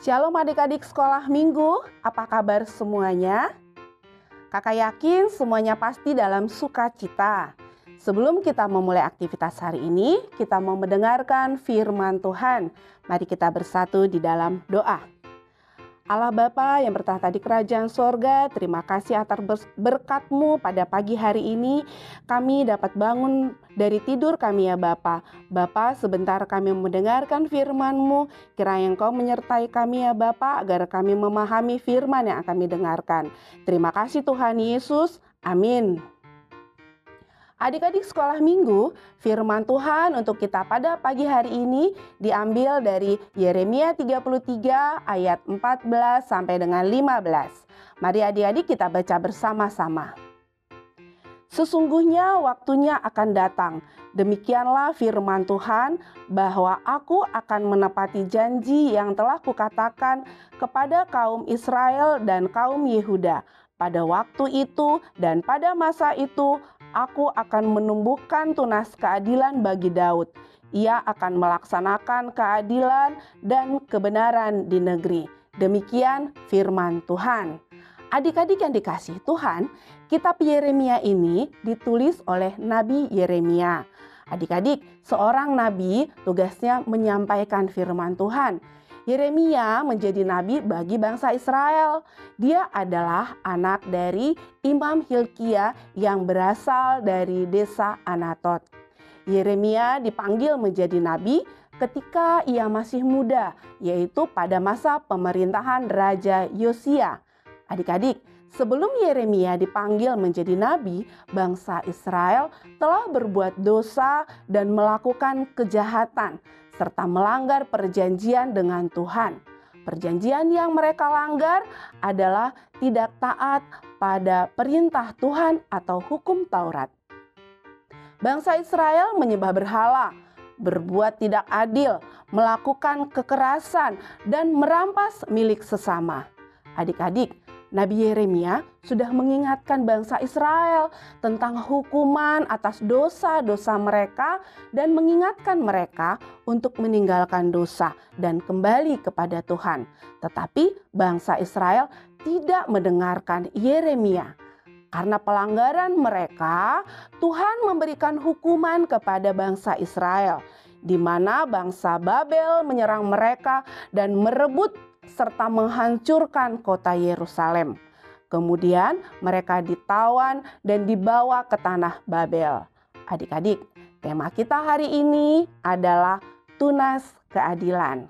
Shalom adik-adik sekolah minggu, apa kabar semuanya? Kakak yakin semuanya pasti dalam sukacita. Sebelum kita memulai aktivitas hari ini, kita mau mendengarkan firman Tuhan. Mari kita bersatu di dalam doa. Allah Bapa yang bertahta di kerajaan sorga, terima kasih atas berkat-Mu pada pagi hari ini. Kami dapat bangun dari tidur kami ya Bapa. Bapa, sebentar kami mendengarkan firman-Mu. Kiranya Engkau menyertai kami ya Bapa, agar kami memahami firman yang kami dengarkan. Terima kasih Tuhan Yesus. Amin. Adik-adik sekolah minggu, firman Tuhan untuk kita pada pagi hari ini diambil dari Yeremia 33 ayat 14 sampai dengan 15. Mari adik-adik kita baca bersama-sama. Sesungguhnya waktunya akan datang, demikianlah firman Tuhan, bahwa aku akan menepati janji yang telah kukatakan kepada kaum Israel dan kaum Yehuda. Pada waktu itu dan pada masa itu, aku akan menumbuhkan tunas keadilan bagi Daud. Ia akan melaksanakan keadilan dan kebenaran di negeri. Demikian firman Tuhan. Adik-adik yang dikasihi Tuhan, kitab Yeremia ini ditulis oleh Nabi Yeremia. Adik-adik, seorang nabi tugasnya menyampaikan firman Tuhan. Yeremia menjadi nabi bagi bangsa Israel. Dia adalah anak dari Imam Hilkia yang berasal dari desa Anatot. Yeremia dipanggil menjadi nabi ketika ia masih muda, yaitu pada masa pemerintahan Raja Yosia. Adik-adik, sebelum Yeremia dipanggil menjadi nabi, bangsa Israel telah berbuat dosa dan melakukan kejahatan, serta melanggar perjanjian dengan Tuhan. Perjanjian yang mereka langgar adalah tidak taat pada perintah Tuhan atau hukum Taurat. Bangsa Israel menyembah berhala, berbuat tidak adil, melakukan kekerasan, dan merampas milik sesama. Adik-adik, Nabi Yeremia sudah mengingatkan bangsa Israel tentang hukuman atas dosa-dosa mereka dan mengingatkan mereka untuk meninggalkan dosa dan kembali kepada Tuhan. Tetapi bangsa Israel tidak mendengarkan Yeremia. Karena pelanggaran mereka, Tuhan memberikan hukuman kepada bangsa Israel, di mana bangsa Babel menyerang mereka dan merebut serta menghancurkan kota Yerusalem. Kemudian mereka ditawan dan dibawa ke tanah Babel. Adik-adik, tema kita hari ini adalah tunas keadilan.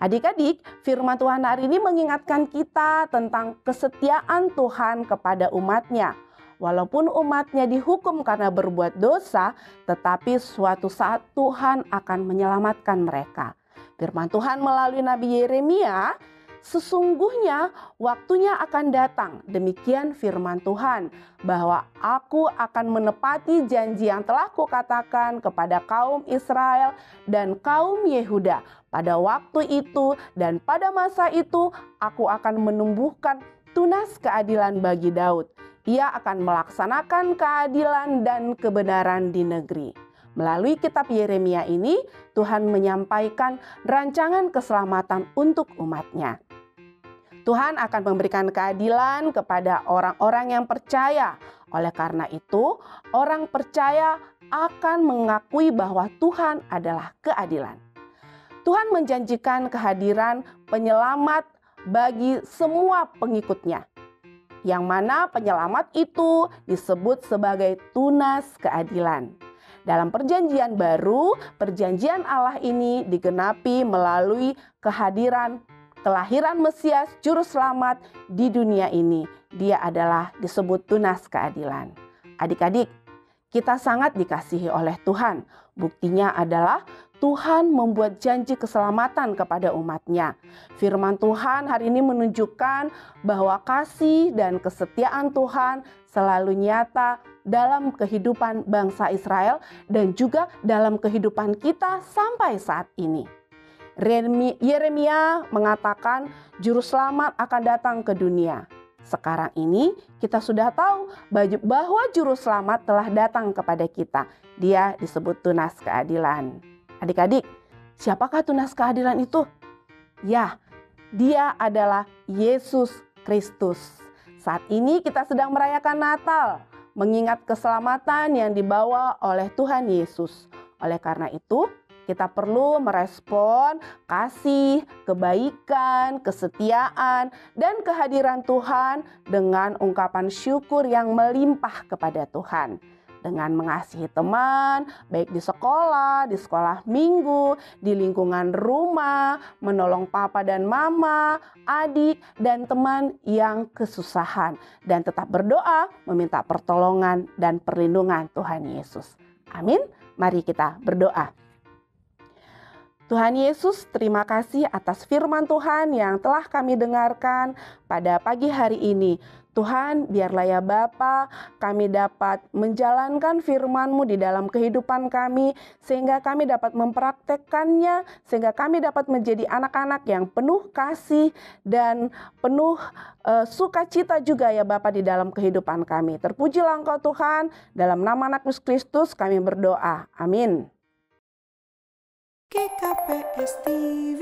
Adik-adik, firman Tuhan hari ini mengingatkan kita tentang kesetiaan Tuhan kepada umatnya. Walaupun umatnya dihukum karena berbuat dosa, tetapi suatu saat Tuhan akan menyelamatkan mereka. Firman Tuhan melalui Nabi Yeremia, sesungguhnya waktunya akan datang, demikian firman Tuhan, bahwa aku akan menepati janji yang telah kukatakan kepada kaum Israel dan kaum Yehuda. Pada waktu itu dan pada masa itu, aku akan menumbuhkan tunas keadilan bagi Daud. Ia akan melaksanakan keadilan dan kebenaran di negeri. Melalui kitab Yeremia ini, Tuhan menyampaikan rancangan keselamatan untuk umatnya. Tuhan akan memberikan keadilan kepada orang-orang yang percaya. Oleh karena itu, orang percaya akan mengakui bahwa Tuhan adalah keadilan. Tuhan menjanjikan kehadiran penyelamat bagi semua pengikutnya, yang mana penyelamat itu disebut sebagai tunas keadilan. Dalam perjanjian baru, perjanjian Allah ini digenapi melalui kelahiran Mesias Juru Selamat di dunia ini. Dia adalah disebut tunas keadilan. Adik-adik, kita sangat dikasihi oleh Tuhan. Buktinya adalah Tuhan membuat janji keselamatan kepada umatnya. Firman Tuhan hari ini menunjukkan bahwa kasih dan kesetiaan Tuhan selalu nyata dalam kehidupan bangsa Israel dan juga dalam kehidupan kita sampai saat ini. Yeremia mengatakan juru selamat akan datang ke dunia. Sekarang ini kita sudah tahu bahwa juru selamat telah datang kepada kita. Dia disebut tunas keadilan. Adik-adik, siapakah tunas keadilan itu? Ya, Dia adalah Yesus Kristus. Saat ini kita sedang merayakan Natal, mengingat keselamatan yang dibawa oleh Tuhan Yesus. Oleh karena itu, kita perlu merespon kasih, kebaikan, kesetiaan, dan kehadiran Tuhan dengan ungkapan syukur yang melimpah kepada Tuhan. Dengan mengasihi teman, baik di sekolah minggu, di lingkungan rumah, menolong papa dan mama, adik, dan teman yang kesusahan. Dan tetap berdoa, meminta pertolongan dan perlindungan Tuhan Yesus. Amin. Mari kita berdoa. Tuhan Yesus, terima kasih atas firman Tuhan yang telah kami dengarkan pada pagi hari ini. Tuhan, biarlah ya Bapa, kami dapat menjalankan firman-Mu di dalam kehidupan kami, sehingga kami dapat mempraktekkannya, sehingga kami dapat menjadi anak-anak yang penuh kasih dan penuh sukacita juga ya Bapa di dalam kehidupan kami. Terpujilah Engkau Tuhan, dalam nama Anak Yesus Kristus kami berdoa. Amin. GKPS TV